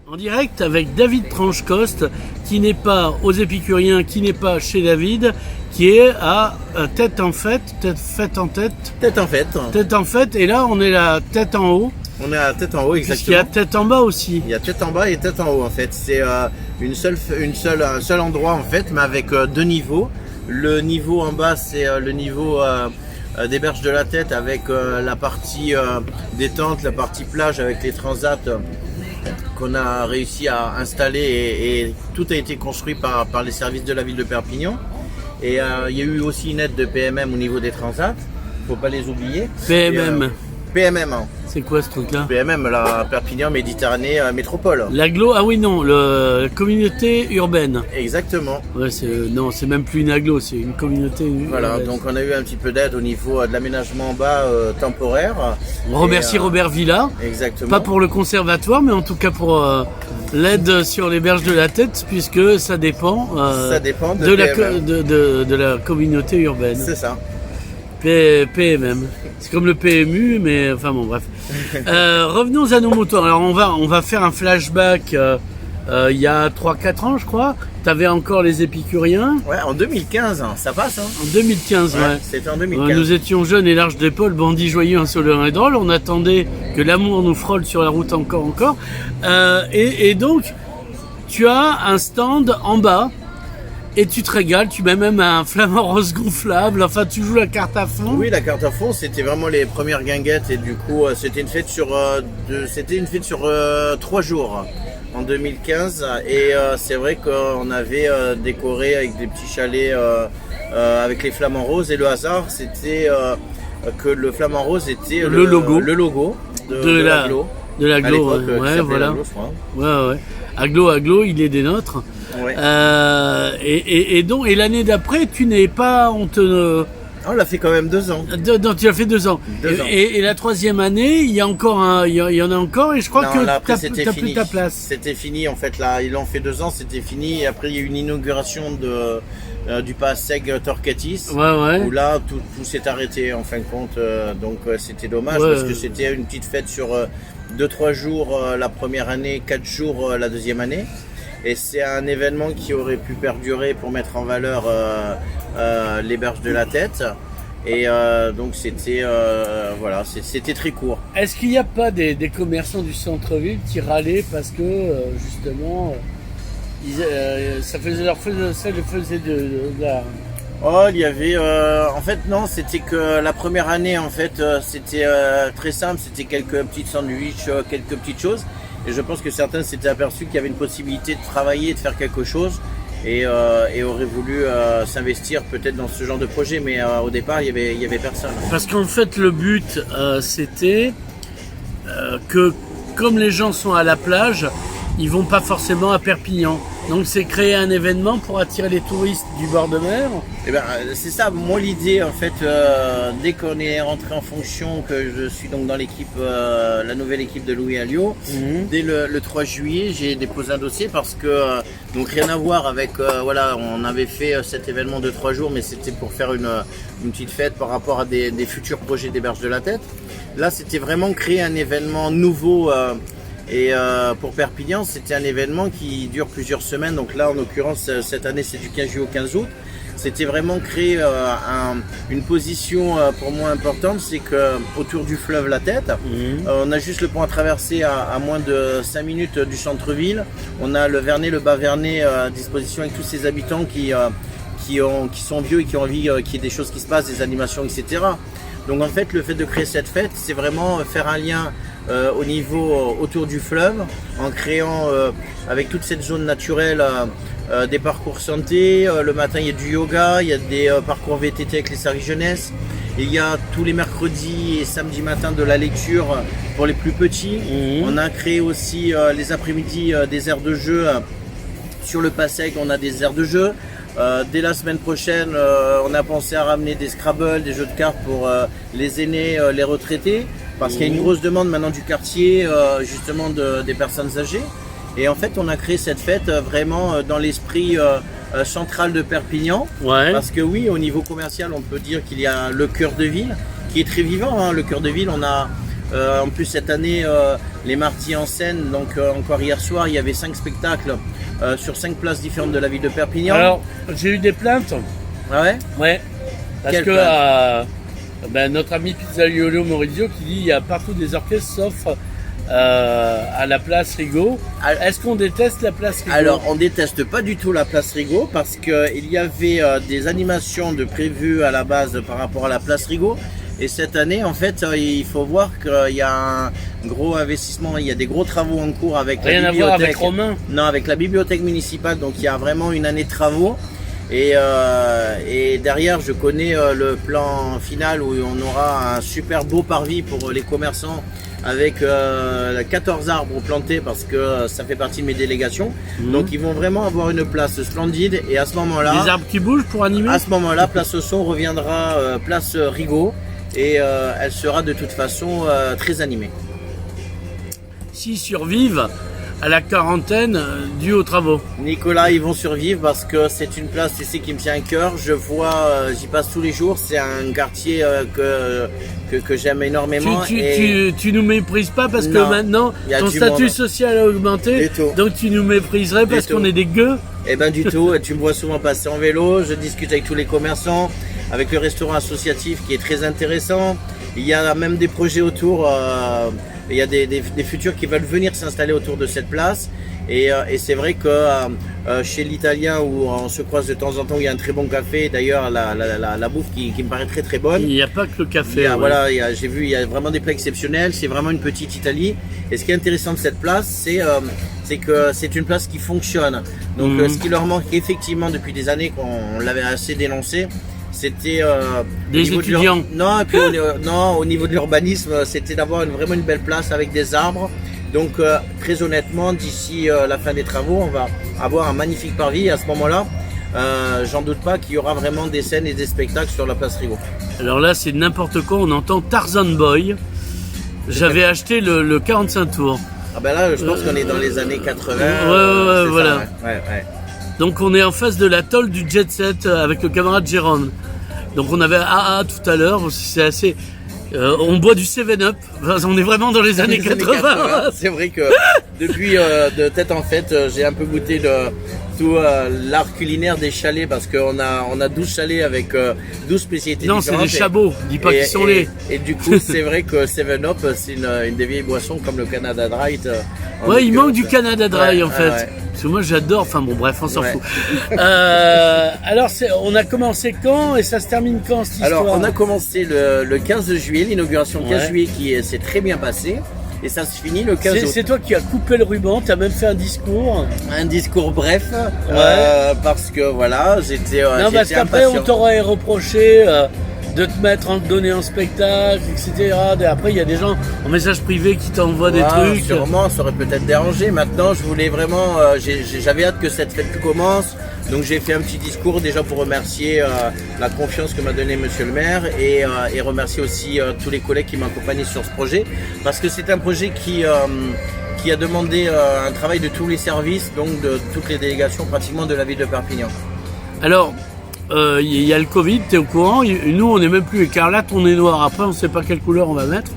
En direct avec David Tranchecoste, qui n'est pas aux Épicuriens, qui n'est pas chez David, qui est à Tête en Fête, Fête en Tête. Tête en Fête. Tête en Fête, et là on est la tête en haut. On est à Tête en haut, exactement. Il y a Tête en bas aussi. Il y a Tête en bas et Tête en haut en fait. C'est un seul endroit en fait, mais avec deux niveaux. Le niveau en bas, c'est le niveau des berges de la Tête avec la partie détente, la partie plage avec les transats qu'on a réussi à installer et tout a été construit par les services de la ville de Perpignan. Et il y a eu aussi une aide de PMM au niveau des transats, faut pas les oublier. PMM. PMM, hein. C'est quoi ce truc-là? PMM, la Perpignan Méditerranée Métropole. L'agglo, ah oui non, la communauté urbaine. Exactement. Ouais, non, c'est même plus une agglo, c'est une communauté Voilà, urbaine. donc on a eu un petit peu d'aide au niveau de l'aménagement en bas temporaire. On remercie Robert Villa, Exactement. pas pour le conservatoire, mais en tout cas pour l'aide sur les berges de la Tête, puisque ça dépend, Ça dépend de PMM. de la communauté urbaine. C'est ça. PMM. C'est comme le PMU, mais enfin bon, bref. Revenons à nos motos. Alors on va faire un flashback. Il y a 3-4 ans, je crois. T'avais encore les Épicuriens. Ouais, en 2015, hein, ça passe. Hein. En 2015, ouais. C'était en 2015. Nous étions jeunes et larges d'épaule, bandits joyeux, insolents et drôles. On attendait que l'amour nous frôle sur la route encore. Et donc, tu as un stand en bas. Et tu te régales, tu mets même un flamant rose gonflable, enfin tu joues la carte à fond. Oui, la carte à fond, c'était vraiment les premières guinguettes et du coup c'était une fête sur 3 jours en 2015 et c'est vrai qu'on avait décoré avec des petits chalets avec les flamants roses et le hasard c'était que le flamant rose était le logo de l'Agglo. De l'Agglo, ouais, voilà. L'Agglo, je crois. Ouais. Aglo, il est des nôtres. Ouais. Et donc, et l'année d'après, tu n'es pas, On l'a fait quand même 2 ans. Non, tu as fait 2 ans. 2 ans. Et la troisième année, il y a encore il y en a encore, et je crois Non, que là, après, t'as plus ta place. C'était fini en fait là, ils l'ont fait 2 ans, c'était fini. Et après il y a eu une inauguration du Passeg Torquatis. Ouais. Où là tout s'est arrêté en fin de compte. Donc c'était dommage Ouais. parce que c'était une petite fête sur 2-3 jours la première année, 4 jours la deuxième année. Et c'est un événement qui aurait pu perdurer pour mettre en valeur les berges de la Tête. Et donc c'était voilà, c'était très court. Est-ce qu'il n'y a pas des commerçants du centre-ville qui râlaient parce que justement ça leur faisait de la... Oh, il y avait en fait non, c'était que la première année en fait c'était très simple, c'était quelques petites sandwichs, quelques petites choses. Et je pense que certains s'étaient aperçus qu'il y avait une possibilité de travailler, de faire quelque chose et auraient voulu s'investir peut-être dans ce genre de projet. Mais au départ, il y avait personne. Parce qu'en fait, le but, c'était que comme les gens sont à la plage, ils vont pas forcément à Perpignan. Donc c'est créer un événement pour attirer les touristes du bord de mer. Et ben c'est ça, moi l'idée en fait, dès qu'on est rentré en fonction, que je suis donc dans l'équipe, la nouvelle équipe de Louis Alliot, dès le 3 juillet, j'ai déposé un dossier parce que, donc rien à voir avec, voilà, on avait fait cet événement de 3 jours, mais c'était pour faire une petite fête par rapport à des futurs projets des berges de la Tête. Là c'était vraiment créer un événement nouveau. Et pour Perpignan, c'était un événement qui dure plusieurs semaines. Donc là, en l'occurrence, cette année, c'est du 15 juillet au 15 août. C'était vraiment créer une position pour moi importante, c'est que autour du fleuve La Tête, on a juste le pont à traverser à moins de 5 minutes du centre-ville. On a le Vernet, le Bas-Vernet à disposition avec tous ces habitants qui sont vieux et qui ont envie qu'il y ait des choses qui se passent, des animations, etc. Donc en fait, le fait de créer cette fête, c'est vraiment faire un lien au niveau autour du fleuve, en créant avec toute cette zone naturelle des parcours santé. Le matin, il y a du yoga, il y a des parcours VTT avec les services jeunesse. Il y a tous les mercredis et samedis matin de la lecture pour les plus petits. On a créé aussi les après-midi des aires de jeu. Sur le Passeg, on a des aires de jeu. Dès la semaine prochaine, on a pensé à ramener des Scrabble, des jeux de cartes pour les aînés, les retraités. Parce qu'il y a une grosse demande maintenant du quartier, justement des personnes âgées. Et en fait, on a créé cette fête vraiment dans l'esprit central de Perpignan. Ouais. Parce que oui, au niveau commercial, on peut dire qu'il y a le cœur de ville qui est très vivant. Hein. Le cœur de ville, on a En plus cette année, les mardis en scène, donc encore hier soir, il y avait 5 spectacles sur 5 places différentes de la ville de Perpignan. Alors, j'ai eu des plaintes. Ah ouais? Ouais. Parce Quelle que notre ami Pizzaiolo Maurizio qui dit il y a partout des orchestres sauf à la place Rigaud. Est-ce qu'on déteste la place Rigaud? Alors, on déteste pas du tout la place Rigaud parce qu'il y avait des animations de prévues à la base par rapport à la place Rigaud. Et cette année, en fait, il faut voir qu'il y a un gros investissement, il y a des gros travaux en cours avec Rien la à voir bibliothèque. avec Romain? Non, avec la bibliothèque municipale. Donc, il y a vraiment une année de travaux. Et derrière, je connais le plan final où on aura un super beau parvis pour les commerçants avec 14 arbres plantés parce que ça fait partie de mes délégations. Donc ils vont vraiment avoir une place splendide et à ce moment-là... Des arbres qui bougent pour animer? À ce moment-là, Place au Son reviendra Place Rigaud et elle sera de toute façon très animée. S'ils survivent à la quarantaine due aux travaux. Nicolas, ils vont survivre parce que c'est une place, tu sais, qui me tient à cœur. Je vois, j'y passe tous les jours. C'est un quartier que j'aime énormément. Tu nous méprises pas parce Non, que maintenant y a ton du statut monde. social a augmenté. Du tout. Donc tu nous mépriserais parce tout. qu'on est des gueux. Eh ben du tout, tu me vois souvent passer en vélo, je discute avec tous les commerçants, avec le restaurant associatif qui est très intéressant. Il y a même des projets autour, il y a des futurs qui veulent venir s'installer autour de cette place. Et c'est vrai que chez l'Italien où on se croise de temps en temps, il y a un très bon café. D'ailleurs, la bouffe qui me paraît très très bonne. Il n'y a pas que le café. Il y a, voilà, j'ai vu, il y a vraiment des plats exceptionnels. C'est vraiment une petite Italie. Et ce qui est intéressant de cette place, c'est que c'est une place qui fonctionne. Donc, ce qui leur manque effectivement depuis des années, qu'on l'avait assez dénoncé, c'était des étudiants. Non, et puis non, au niveau de l'urbanisme, c'était d'avoir vraiment une belle place avec des arbres. Donc très honnêtement, d'ici la fin des travaux, on va avoir un magnifique parvis. Et à ce moment-là, j'en doute pas qu'il y aura vraiment des scènes et des spectacles sur la place Rigaud. Alors là, c'est n'importe quoi. On entend Tarzan Boy. J'avais acheté le 45 tours. Ah ben là, je pense qu'on est dans les années 80. Ouais, voilà. Ça, ouais. Donc on est en face de l'atoll du Jet Set avec le camarade Jérôme. Donc on avait AA tout à l'heure. C'est assez... on boit du 7-Up, enfin, on est vraiment dans les années 80. C'est vrai que depuis de tête en fait, j'ai un peu goûté tout l'art culinaire des chalets parce qu'on a 12 chalets avec 12 spécialités non, différentes. Non, c'est des chabots, dis pas qu'ils sont laids. Et du coup, c'est vrai que 7-Up, c'est une des vieilles boissons comme le Canada Dry. Ouais, il manque du Canada Dry en fait. Ouais. Parce que moi j'adore, enfin bon bref, on s'en fout. Alors on a commencé quand et ça se termine quand cette histoire? Alors on a commencé le 15 juillet, l'inauguration 15 juillet qui s'est très bien passée. Et ça se finit le 15 août. C'est toi qui as coupé le ruban, tu as même fait un discours. Un discours bref, parce que voilà, j'étais non, parce qu'après on t'aurait reproché de te donner en spectacle, etc. Et après il y a des gens en message privé qui t'envoient des trucs. Sûrement, ça aurait peut-être dérangé. Maintenant, je voulais vraiment, j'avais hâte que cette fête commence. Donc j'ai fait un petit discours déjà pour remercier la confiance que m'a donné Monsieur le maire et remercier aussi tous les collègues qui m'accompagnaient sur ce projet parce que c'est un projet qui a demandé un travail de tous les services, donc de toutes les délégations pratiquement de la ville de Perpignan. Alors, il y a le Covid, tu es au courant, nous on n'est même plus écarlate, on est noir, après on ne sait pas quelle couleur on va mettre.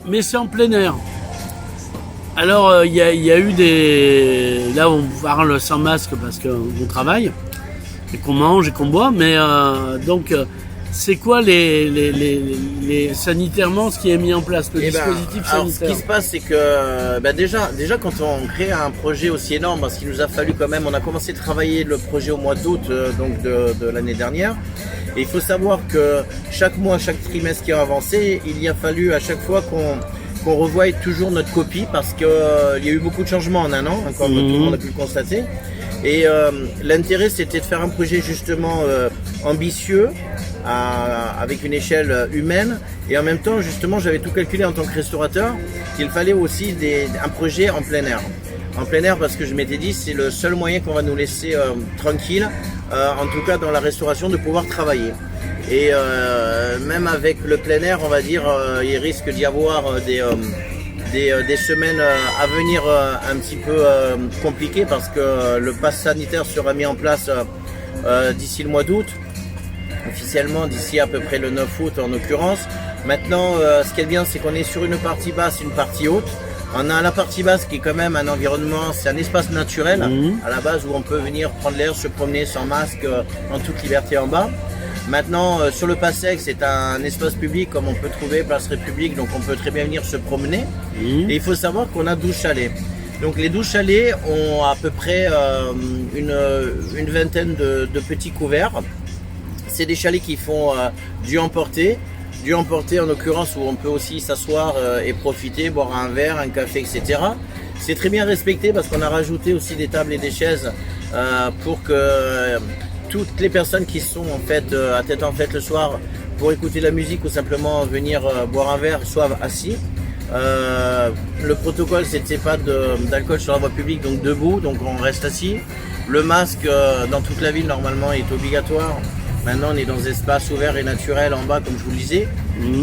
Mais c'est en plein air. Alors, il y a eu des... Là, on parle sans masque parce qu'on travaille et qu'on mange et qu'on boit, mais donc, c'est quoi les sanitairement ce qui est mis en place, le dispositif sanitaire? Alors, ce qui se passe, c'est que déjà, quand on crée un projet aussi énorme, parce qu'il nous a fallu quand même, on a commencé à travailler le projet au mois d'août donc de l'année dernière. Et il faut savoir que chaque mois, chaque trimestre qui a avancé, il y a fallu à chaque fois qu'on revoie toujours notre copie parce qu'il y a eu beaucoup de changements en un an, comme tout le monde a pu le constater. Et l'intérêt, c'était de faire un projet justement ambitieux, avec une échelle humaine. Et en même temps, justement, j'avais tout calculé en tant que restaurateur, qu'il fallait aussi un projet en plein air. En plein air parce que je m'étais dit, c'est le seul moyen qu'on va nous laisser tranquille, en tout cas dans la restauration, de pouvoir travailler. Et même avec le plein air, on va dire, il risque d'y avoir des semaines à venir un petit peu compliquées parce que le pass sanitaire sera mis en place d'ici le mois d'août, officiellement d'ici à peu près le 9 août en l'occurrence. Maintenant, ce qui est bien, c'est qu'on est sur une partie basse et une partie haute. On a la partie basse qui est quand même un environnement, c'est un espace naturel à la base où on peut venir prendre l'air, se promener sans masque en toute liberté en bas. Maintenant, sur le Passec, c'est un espace public comme on peut trouver Place République, donc on peut très bien venir se promener. Et il faut savoir qu'on a 12 chalets. Donc les 12 chalets ont à peu près une vingtaine de petits couverts. C'est des chalets qui font du emporter en l'occurrence où on peut aussi s'asseoir et profiter, boire un verre, un café, etc. C'est très bien respecté parce qu'on a rajouté aussi des tables et des chaises pour que toutes les personnes qui sont en fait à tête en fête le soir pour écouter la musique ou simplement venir boire un verre soient assis. Le protocole c'était pas d'alcool sur la voie publique, donc debout, donc on reste assis. Le masque dans toute la ville normalement est obligatoire. Maintenant, on est dans des espaces ouverts et naturels en bas, comme je vous le disais.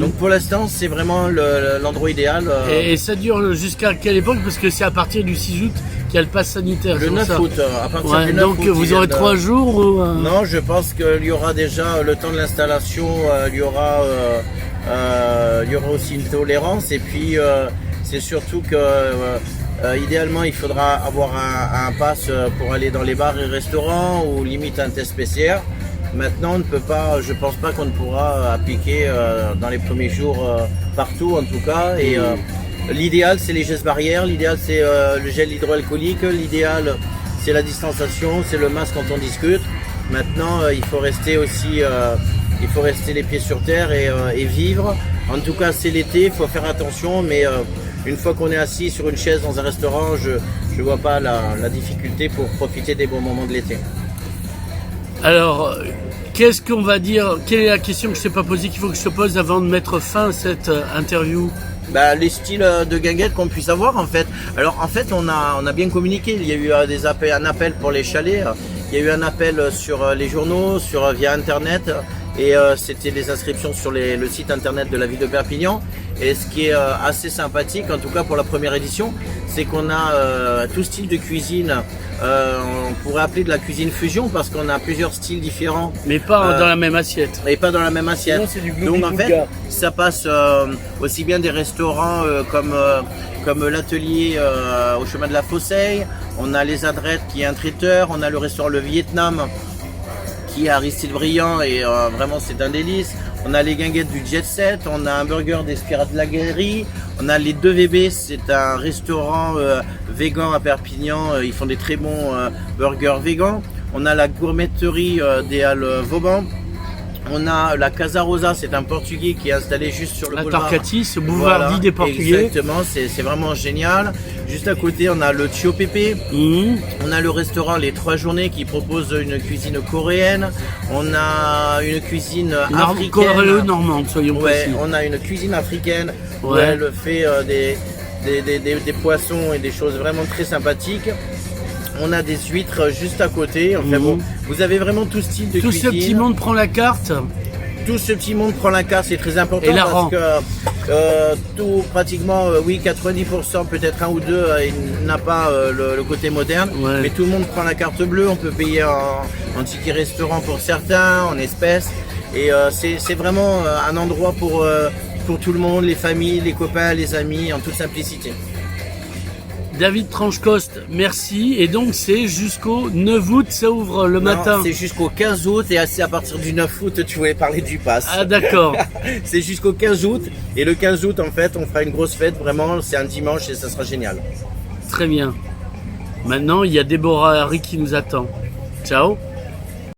Donc, pour l'instant, c'est vraiment l'endroit idéal. Et ça dure jusqu'à quelle époque? Parce que c'est à partir du 6 août qu'il y a le pass sanitaire. Le 9 août. À partir du 9 donc, août, vous aurez 3 jours ou Non, je pense qu'il y aura déjà le temps de l'installation. Il y aura aussi une tolérance. Et puis, c'est surtout que... idéalement, il faudra avoir un pass pour aller dans les bars et restaurants ou limite un test PCR. Maintenant, on ne peut pas, je pense pas qu'on ne pourra appliquer dans les premiers jours partout en tout cas. Et l'idéal, c'est les gestes barrières, l'idéal, c'est le gel hydroalcoolique, l'idéal, c'est la distanciation, c'est le masque quand on discute. Maintenant, il faut rester aussi, il faut rester les pieds sur terre et vivre. En tout cas, c'est l'été, il faut faire attention, mais une fois qu'on est assis sur une chaise dans un restaurant, je vois pas la difficulté pour profiter des bons moments de l'été. Alors, qu'est-ce qu'on va dire? Quelle est la question que je ne t'ai pas posée qu'il faut que je te pose avant de mettre fin à cette interview? Les styles de guinguettes qu'on puisse avoir en fait. Alors en fait on a bien communiqué. Il y a eu un appel pour les chalets. Il y a eu un appel sur les journaux, via internet. Et c'était des inscriptions sur le site internet de la ville de Perpignan. Et ce qui est assez sympathique, en tout cas pour la première édition, c'est qu'on a tout style de cuisine. On pourrait appeler de la cuisine fusion parce qu'on a plusieurs styles différents. Mais pas dans la même assiette. Et pas dans la même assiette. Sinon, c'est du donc en fait, ça passe aussi bien des restaurants comme l'atelier au chemin de la Fosseille. On a les Adrettes qui est un traiteur. On a le restaurant Le Vietnam qui est Aristide Briand et vraiment c'est un délice. On a les guinguettes du Jet Set, on a un burger des Pirates de la Galerie, on a les 2 VB, c'est un restaurant végan à Perpignan, ils font des très bons burgers végans. On a la gourmetterie des Halles Vauban. On a la Casa Rosa, c'est un Portugais qui est installé juste sur le boulevard. La Torquati, ce boulevard dit des Portugais. Exactement, c'est vraiment génial. Juste à côté, on a le Tio Pépé. On a le restaurant Les 3 Journées qui propose une cuisine coréenne. On a une cuisine africaine. Normande, soyons précis. On a une cuisine africaine où elle fait des poissons et des choses vraiment très sympathiques. On a des huîtres juste à côté. Enfin bon, vous avez vraiment tout style de cuisine. Tout ce petit monde prend la carte. Tout ce petit monde prend la carte, c'est très important et la parce rend. que tout pratiquement, 90%, peut-être 1 ou 2, il n'a pas le côté moderne. Mais tout le monde prend la carte bleue. On peut payer en ticket restaurant pour certains, en espèces. Et c'est vraiment un endroit pour tout le monde, les familles, les copains, les amis, en toute simplicité. David Tranchecoste, merci. Et donc c'est jusqu'au 9 août, ça ouvre le matin. C'est jusqu'au 15 août et c'est à partir du 9 août, tu voulais parler du pass. Ah d'accord. C'est jusqu'au 15 août et le 15 août en fait on fera une grosse fête, vraiment c'est un dimanche et ça sera génial. Très bien. Maintenant il y a Déborah Harry qui nous attend. Ciao.